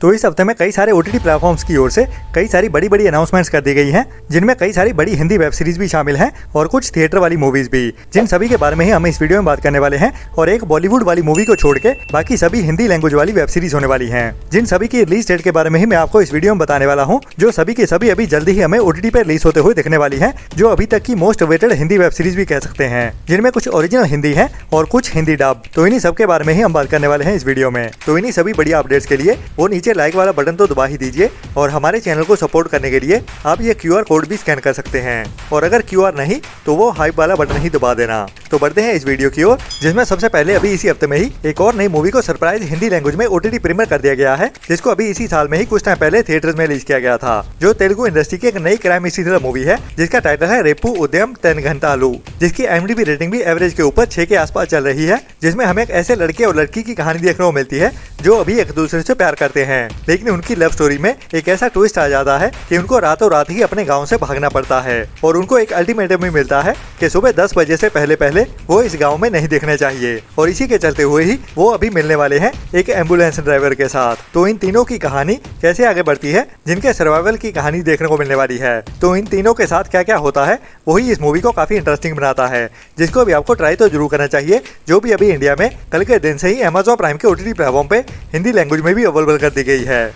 तो इस हफ्ते में कई सारे OTT प्लेटफॉर्म्स की ओर से कई सारी बड़ी बड़ी अनाउंसमेंट्स कर दी गई हैं, जिनमें कई सारी बड़ी हिंदी वेब सीरीज भी शामिल हैं और कुछ थिएटर वाली मूवीज भी, जिन सभी के बारे में ही हम इस वीडियो में बात करने वाले हैं। और एक बॉलीवुड वाली मूवी को छोड़ के बाकी सभी हिंदी लैंग्वेज वाली वेब सीरीज होने वाली हैं, जिन सभी की रिलीज डेट के बारे में ही मैं आपको इस वीडियो में बताने वाला हूँ, जो सभी के सभी अभी जल्दी ही हमें OTT पे रिलीज होते हुए दिखने वाली है, जो अभी तक की most awaited Hindi web series भी कह सकते हैं, जिनमें कुछ ओरिजिनल हिंदी है और कुछ हिंदी डब। तो इन्हीं सब के बारे में ही हम बात करने वाले हैं इस वीडियो में। तो इन्हीं सभी बढ़िया अपडेट्स के लिए वो नीचे लाइक वाला बटन तो दबा ही दीजिए, और हमारे चैनल को सपोर्ट करने के लिए आप ये QR कोड भी स्कैन कर सकते हैं, और अगर QR नहीं तो वो हाइप वाला बटन ही दबा देना। तो बढ़ते हैं इस वीडियो की ओर, जिसमें सबसे पहले अभी इसी हफ्ते में ही एक और नई मूवी को सरप्राइज हिंदी लैंग्वेज में OTT प्रीमियर कर दिया गया है, जिसको अभी इसी साल में ही कुछ टाइम पहले थिएटर्स में रिलीज किया गया था, जो तेलुगु इंडस्ट्री की एक नई क्राइम मिस्ट्री थ्रिलर मूवी है, जिसका टाइटल है रेपू उद्यम तेनघंटालू, जिसकी IMDb रेटिंग भी एवरेज के ऊपर 6 के आसपास चल रही है, जिसमें हमें एक ऐसे लड़के और लड़की की कहानी देखने को मिलती है जो अभी एक दूसरे से प्यार करते हैं, लेकिन उनकी लव स्टोरी में एक ऐसा ट्विस्ट आ जाता है कि उनको रातों रात ही अपने गांव से भागना पड़ता है, और उनको एक अल्टीमेटम भी मिलता है कि सुबह 10 बजे से पहले पहले वो इस गांव में नहीं दिखने चाहिए, और इसी के चलते हुए ही वो अभी मिलने वाले हैं एक एम्बुलेंस ड्राइवर के साथ। तो इन तीनों की कहानी कैसे आगे बढ़ती है, जिनके सर्वाइवल की कहानी देखने को मिलने वाली है, तो इन तीनों के साथ क्या क्या होता है, वही इस मूवी को काफी इंटरेस्टिंग बनाता है, जिसको भी आपको ट्राई तो जरूर करना चाहिए, जो भी अभी इंडिया में कल के दिन से ही Amazon प्राइम के OTT प्लेटफॉर्म पे हिंदी लैंग्वेज में भी अवेलेबल कर दी गई है।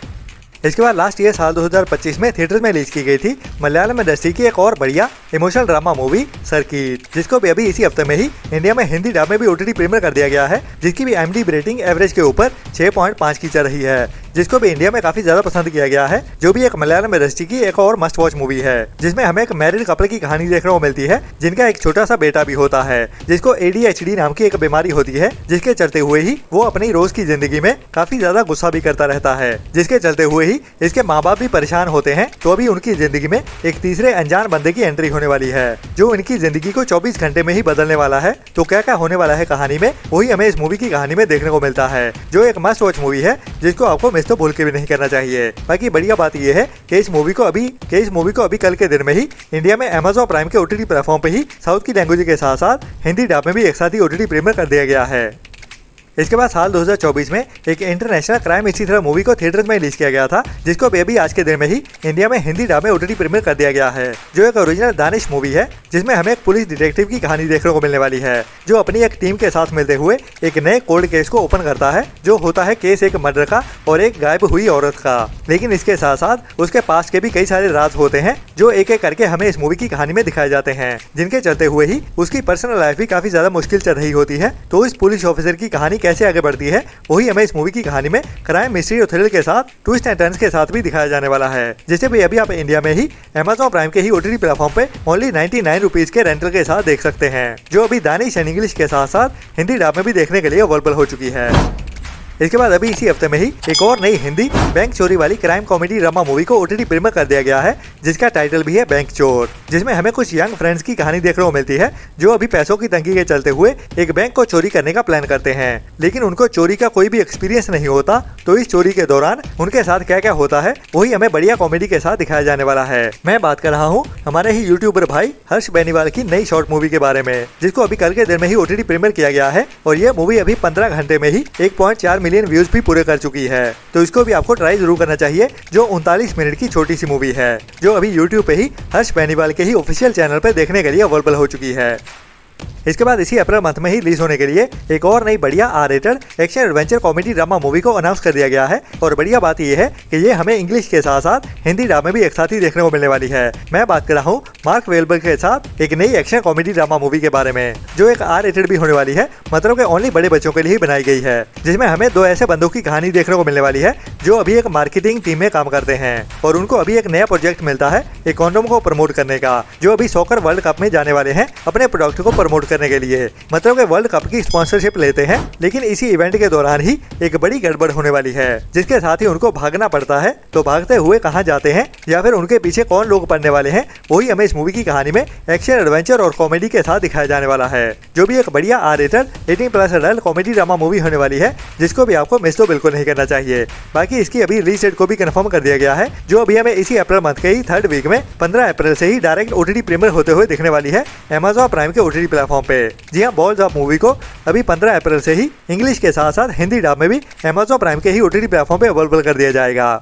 इसके बाद लास्ट ईयर साल 2025 में थिएटर में रिलीज की गई थी मलयालम इंडस्ट्री की एक और बढ़िया इमोशनल ड्रामा मूवी सर्किट, जिसको भी अभी इसी हफ्ते में ही इंडिया में हिंदी डब में भी OTT प्रीमियर कर दिया गया है, जिसकी भी IMDb रेटिंग एवरेज के ऊपर 6.5 की चल रही है, जिसको भी इंडिया में काफी ज्यादा पसंद किया गया है, जो भी एक मलयालम इंडस्ट्री की एक और मस्ट वॉच मूवी है, जिसमें हमें एक मैरिड कपल की कहानी देखने को मिलती है, जिनका एक छोटा सा बेटा भी होता है, जिसको ADHD नाम की एक बीमारी होती है, जिसके चलते हुए ही वो अपनी रोज की जिंदगी में काफी ज्यादा गुस्सा भी करता रहता है, जिसके चलते हुए ही इसके माँ बाप भी परेशान होते हैं। तो अभी उनकी जिंदगी में एक तीसरे अनजान बंदे की एंट्री होने वाली है, जो उनकी जिंदगी को 24 घंटे में ही बदलने वाला है। तो क्या क्या होने वाला है कहानी में, वही हमें इस मूवी की कहानी में देखने को मिलता है, जो एक मस्ट वॉच मूवी है, जिसको आपको मिस तो भूल के भी नहीं करना चाहिए। बाकी बढ़िया बात यह है कि इस मूवी को अभी कल के दिन में ही इंडिया में Amazon प्राइम के OTT प्लेटफॉर्म पे ही साउथ की लैंग्वेज के साथ साथ हिंदी डब में भी एक साथ ही OTT प्रीमियर कर दिया गया है। इसके बाद साल 2024 में एक international crime mystery thriller movie को थिएटर्स में रिलीज किया गया था, जिसको अभी आज के दिन में ही इंडिया में हिंदी डब में OTT प्रीमियर कर दिया गया है, जो एक ओरिजिनल दानिश मूवी है, जिसमें हमें एक पुलिस डिटेक्टिव की कहानी देखने को मिलने वाली है, जो अपनी एक टीम के साथ मिलते हुए एक नए कोल्ड केस को ओपन करता है, जो होता है केस एक मर्डर का और एक गायब हुई औरत का। लेकिन इसके साथ साथ उसके पास के भी कई सारे राज होते हैं, जो एक एक करके हमें इस मूवी की कहानी में दिखाए जाते हैं, जिनके चलते हुए ही उसकी पर्सनल लाइफ भी काफी ज्यादा मुश्किल चल रही होती है। तो इस पुलिस ऑफिसर की कहानी कैसे आगे बढ़ती है, वही हमें इस मूवी की कहानी में क्राइम मिस्ट्री और थ्रिल के साथ ट्विस्ट एंड टर्न्स के साथ भी दिखाया जाने वाला है, जिसे भी अभी आप इंडिया में ही Amazon प्राइम के ही OTT प्लेटफॉर्म पे ओनली 99 रुपीज के रेंटल के साथ देख सकते हैं, जो अभी दानिश एंड इंग्लिश के साथ साथ हिंदी डब में भी देखने के लिए अवेलेबल हो चुकी है। इसके बाद अभी इसी हफ्ते में ही एक और नई हिंदी बैंक चोरी वाली क्राइम कॉमेडी ड्रामा मूवी को OTT प्रीमियर कर दिया गया है, जिसका टाइटल भी है बैंक चोर, जिसमें हमें कुछ यंग फ्रेंड्स की कहानी देखने को मिलती है, जो अभी पैसों की तंगी के चलते हुए एक बैंक को चोरी करने का प्लान करते हैं, लेकिन उनको चोरी का कोई भी एक्सपीरियंस नहीं होता। तो इस चोरी के दौरान उनके साथ क्या क्या होता है, वही हमें बढ़िया कॉमेडी के साथ दिखाया जाने वाला है। मैं बात कर रहा हूँ हमारे ही यूट्यूबर भाई हर्ष बेनीवाल की नई शॉर्ट मूवी के बारे में, जिसको अभी कल के दिन में ही OTT प्रीमियर किया गया है, और ये मूवी अभी 15 घंटे में ही 1.4 मिलियन व्यूज भी पूरे कर चुकी है। तो इसको भी आपको ट्राई जरूर करना चाहिए, जो 39 मिनट की छोटी सी मूवी है, जो अभी YouTube पे ही हर्ष बेनीवाल के ही ऑफिशियल चैनल पे देखने के लिए अवेलेबल हो चुकी है। इसके बाद इसी अप्रैल मंथ में ही रिलीज होने के लिए एक और नई बढ़िया R-rated action adventure comedy drama movie को अनाउंस कर दिया गया है, और बढ़िया बात यह है कि ये हमें इंग्लिश के साथ साथ हिंदी डब में भी एक साथ ही देखने को मिलने वाली है। मैं बात कर रहा हूँ मार्क वेलबर्ग के साथ एक नई एक्शन कॉमेडी ड्रामा मूवी के बारे में, जो एक R-रेटेड भी होने वाली है, मतलब कि ओनली बड़े बच्चों के लिए ही बनाई गई है, जिसमें हमें दो ऐसे बंदों की कहानी देखने को मिलने वाली है, जो अभी एक मार्केटिंग टीम में काम करते हैं, और उनको अभी एक नया प्रोजेक्ट मिलता है एक कॉन्डोम को प्रमोट करने का, जो अभी सॉकर वर्ल्ड कप में जाने वाले हैं अपने प्रोडक्ट को प्रमोट करने के लिए, मतलब कि वर्ल्ड कप की स्पॉन्सरशिप लेते हैं। लेकिन इसी इवेंट के दौरान ही एक बड़ी गड़बड़ होने वाली है, जिसके साथ ही उनको भागना पड़ता है। तो भागते हुए कहां जाते हैं या फिर उनके पीछे कौन लोग पड़ने वाले हैं, वही हमें इस मूवी की कहानी में एक्शन एडवेंचर और कॉमेडी के साथ दिखाया जाने वाला है, जो भी एक बढ़िया R-रेटेड 18+ एडल्ट कॉमेडी ड्रामा मूवी होने वाली है, जिसको भी आपको मिस तो बिल्कुल नहीं करना चाहिए। बाकी बाकी इसकी अभी रिलीज डेट को भी कंफर्म कर दिया गया है, जो अभी हमें इसी अप्रैल मंथ के ही 3rd वीक में 15 अप्रैल से ही डायरेक्ट OTT प्रीमियर होते हुए दिखने वाली है Amazon प्राइम के OTT प्लेटफॉर्म पे। जी हाँ, बॉल्स ऑफ मूवी को अभी 15 अप्रैल से ही इंग्लिश के साथ साथ हिंदी डब में भी Amazon प्राइम के ही OTT प्लेटफॉर्म पे अवेलेबल कर दिया जाएगा।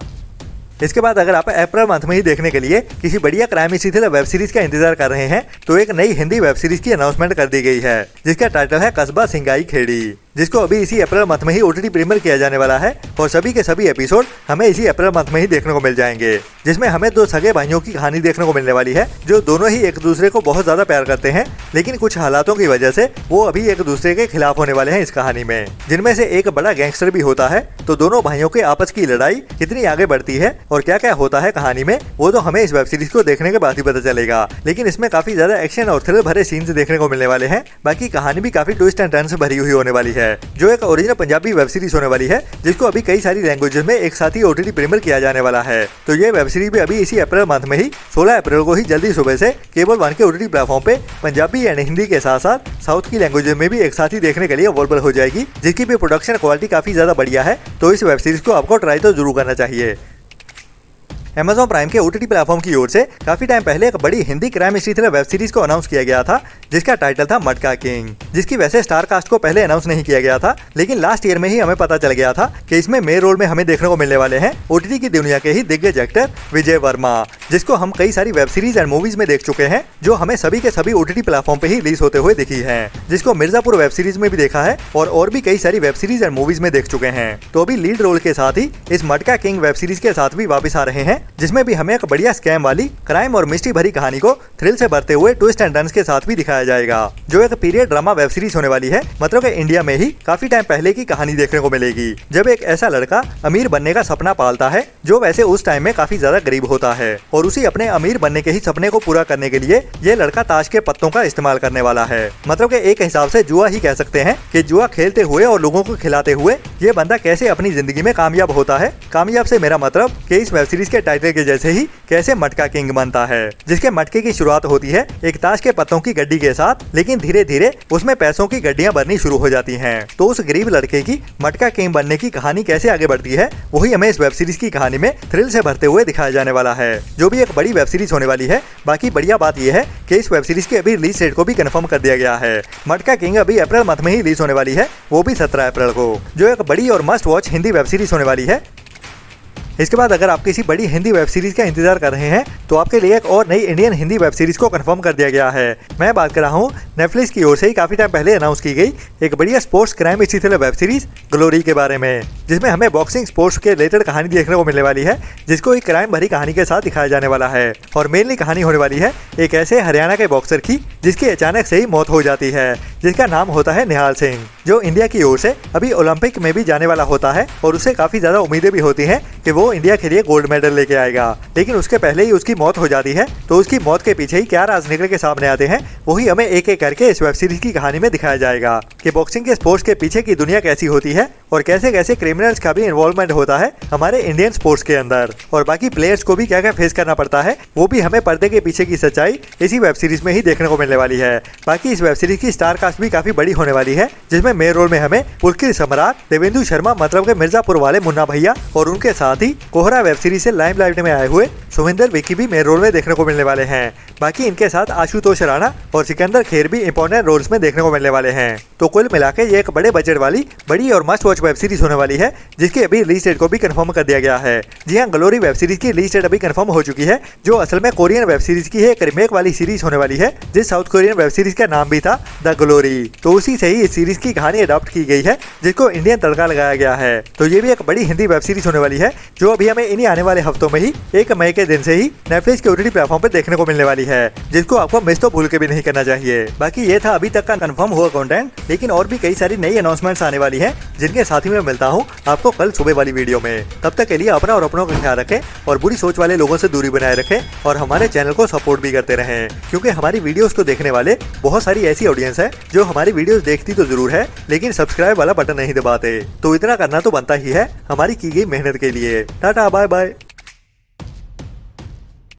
इसके बाद अगर आप अप्रैल मंथ में ही देखने के लिए किसी बढ़िया क्राइम थ्रिलर वेब सीरीज का इंतजार कर रहे हैं, तो एक नई हिंदी वेब सीरीज की अनाउंसमेंट कर दी गई है, जिसका टाइटल है कस्बा सिंगाई खेड़ी, जिसको अभी इसी अप्रैल मंथ में ही OTT प्रीमियर किया जाने वाला है और सभी के सभी एपिसोड हमें इसी अप्रैल मंथ में ही देखने को मिल जाएंगे। जिसमें हमें 2 सगे भाइयों की कहानी देखने को मिलने वाली है, जो दोनों ही एक दूसरे को बहुत ज्यादा प्यार करते हैं, लेकिन कुछ हालातों की वजह से वो अभी एक दूसरे के खिलाफ होने वाले हैं इस कहानी में, जिनमें से एक बड़ा गैंगस्टर भी होता है। तो दोनों भाइयों के आपस की लड़ाई कितनी आगे बढ़ती है और क्या क्या होता है कहानी में, वो तो हमें इस वेब सीरीज को देखने के बाद ही पता चलेगा। लेकिन इसमें काफी ज्यादा एक्शन और थ्रिल भरे सीन्स देखने को मिलने वाले हैं। बाकी कहानी भी काफी ट्विस्ट एंड टर्न से भरी हुई होने वाली है, जो एक ओरिजिनल पंजाबी वेब सीरीज होने वाली है, जिसको अभी कई सारी लैंग्वेजेस में एक साथ ही OTT प्रीमियर किया जाने वाला है। तो ये वेब सीरीज भी अभी इसी अप्रैल मंथ में ही 16 अप्रैल को ही जल्दी सुबह से केबल 1 के OTT प्लेटफॉर्म पे पंजाबी एंड हिंदी के साथ साथ साउथ की लैंग्वेज में भी एक साथ ही देखने के लिए अवेलेबल हो जाएगी, जिसकी भी प्रोडक्शन क्वालिटी काफी ज्यादा बढ़िया है। तो इस वेब सीरीज को आपको ट्राई तो जरूर करना चाहिए। Amazon प्राइम के OTT प्लेटफॉर्म की ओर से काफी टाइम पहले एक बड़ी Hindi crime thriller web series को अनाउंस किया गया था, जिसका टाइटल था मटका किंग, जिसकी वैसे स्टार कास्ट को पहले अनाउंस नहीं किया गया था, लेकिन लास्ट ईयर में ही हमें पता चल गया था कि इसमें मेन रोल में हमें देखने को मिलने वाले हैं OTT की दुनिया के ही दिग्गज एक्टर विजय वर्मा, जिसको हम कई सारी वेब सीरीज एंड मूवीज में देख चुके हैं, जो हमें सभी के सभी OTT प्लेटफॉर्म पे ही रिलीज होते हुए दिखी है, जिसको मिर्जापुर वेब सीरीज में भी देखा है और भी कई सारी वेब सीरीज एंड मूवीज में देख चुके हैं। तो अभी लीड रोल के साथ ही इस मटका किंग वेब सीरीज के साथ भी वापस आ रहे हैं, जिसमें भी हमें एक बढ़िया स्कैम वाली क्राइम और मिस्ट्री भरी कहानी को थ्रिल से भरते हुए ट्विस्ट एंड टर्न्स के साथ भी दिखाया जाएगा, जो एक पीरियड ड्रामा वेब सीरीज होने वाली है। मतलब कि इंडिया में ही काफी टाइम पहले की कहानी देखने को मिलेगी, जब एक ऐसा लड़का अमीर बनने का सपना पालता है, जो वैसे उस टाइम में काफी ज्यादा गरीब होता है, और उसी अपने अमीर बनने के ही सपने को पूरा करने के लिए ये लड़का ताश के पत्तों का इस्तेमाल करने वाला है। मतलब कि एक हिसाब से जुआ ही कह सकते हैं कि जुआ खेलते हुए और लोगों को खिलाते हुए ये बंदा कैसे अपनी जिंदगी में कामयाब होता है। कामयाब से मेरा मतलब कि इस वेब सीरीज के टाइटल के जैसे ही कैसे मटका किंग बनता है, जिसके मटके की शुरुआत होती है एक ताश के पत्तों की गड्डी के साथ, लेकिन धीरे धीरे उसमें पैसों की गड्डियां बननी शुरू हो जाती हैं। तो उस गरीब लड़के की मटका किंग बनने की कहानी कैसे आगे बढ़ती है, वही हमें इस वेब सीरीज की कहानी में थ्रिल से भरते हुए दिखाया जाने वाला है, जो भी एक बड़ी वेब सीरीज होने वाली है। बाकी बढ़िया बात यह है कि इस वेब सीरीज की अभी रिलीज डेट को भी कंफर्म कर दिया गया है। मटका किंग अभी अप्रैल मंथ में ही रिलीज होने वाली है, वो भी 17 अप्रैल को, जो एक बड़ी और must watch Hindi web series होने वाली है। इसके बाद अगर आप किसी बड़ी हिंदी वेब सीरीज का इंतजार कर रहे हैं, तो आपके लिए एक और नई इंडियन हिंदी वेब सीरीज को कंफर्म कर दिया गया है। मैं बात कर रहा हूँ नेटफ्लिक्स की ओर से ही काफी टाइम पहले अनाउंस की गई एक बढ़िया sports crime thriller web series glory के बारे में, जिसमें हमें बॉक्सिंग स्पोर्ट्स के रिलेटेड कहानी देखने को मिलने वाली है, जिसको एक क्राइम भरी कहानी के साथ दिखाया जाने वाला है। और मेनली कहानी होने वाली है एक ऐसे हरियाणा के बॉक्सर की, जिसकी अचानक से ही मौत हो जाती है, जिसका नाम होता है निहाल सिंह, जो इंडिया की ओर से अभी ओलंपिक में भी जाने वाला होता है, और उसे काफी ज्यादा उम्मीदें भी होती हैं कि वो इंडिया के लिए गोल्ड मेडल लेके आएगा। लेकिन उसके पहले ही उसकी मौत हो जाती है। तो उसकी मौत के पीछे ही क्या राज निकल के सामने आते हैं, वही हमें एक एक करके इस वेब सीरीज की कहानी में दिखाया जाएगा कि बॉक्सिंग के स्पोर्ट्स के पीछे की दुनिया कैसी होती है, और कैसे कैसे क्रिमिनल्स का भी इन्वॉल्वमेंट होता है हमारे इंडियन स्पोर्ट्स के अंदर, और बाकी प्लेयर्स को भी क्या क्या फेस करना पड़ता है, वो भी हमें पर्दे के पीछे की सच्चाई इसी वेब सीरीज में ही देखने को मिलने वाली है। बाकी इस वेब सीरीज की स्टार कास्ट भी काफी बड़ी होने वाली है, जिसमें मेन रोल में हमें पुलकित सम्राट, देवेंदु शर्मा मतलब के मिर्जापुर वाले मुन्ना भैया, और उनके साथ ही कोहरा वेब सीरीज से लाइमलाइट में आए हुए सुविंदर विकी भी मेन रोल में देखने को मिलने वाले हैं। बाकी इनके साथ आशुतोष राणा और सिकंदर खेर भी इंपॉर्टेंट रोल्स में देखने को मिलने वाले हैं। तो कुल मिलाकर ये एक बड़े बजट वाली बड़ी और मस्ट वॉच वेब सीरीज होने वाली है, जिसकी अभी रिलीज डेट को भी कंफर्म कर दिया गया है। जी हाँ, ग्लोरी वेब सीरीज की रिलीज डेट अभी कंफर्म हो चुकी है, जो असल में कोरियन वेब सीरीज की है, एक रीमेक वाली सीरीज होने वाली है, जिस साउथ कोरियन वेब सीरीज का नाम भी था द ग्लोरी। तो उसी से ही इस सीरीज की कहानी अडॉप्ट की गई है, जिसको इंडियन तड़का लगाया गया है। तो ये भी एक बड़ी हिंदी वेब सीरीज होने वाली है, जो अभी हमें इन्हीं आने वाले हफ्तों में ही 1 मई के दिन से ही नेटफ्लिक्स के OTT प्लेटफॉर्म पर देखने को मिलने वाली है, जिसको आपको मिस तो भूल के भी नहीं करना चाहिए। बाकी ये था अभी तक का कंफर्म हुआ कंटेंट, लेकिन और भी कई सारी नई अनाउंसमेंट्स आने वाली हैं, जिनके साथ ही मैं मिलता हूँ आपको कल सुबह वाली वीडियो में। तब तक के लिए अपना और अपनों का ख्याल रखें, और बुरी सोच वाले लोगों से दूरी बनाए रखें, और हमारे चैनल को सपोर्ट भी करते रहें, क्योंकि हमारी वीडियोस को देखने वाले बहुत सारी ऐसी ऑडियंस है जो हमारी वीडियोस देखती तो जरूर है, लेकिन सब्सक्राइब वाला बटन नहीं दबाते। तो इतना करना तो बनता ही है हमारी की गई मेहनत के लिए। Tata bye bye.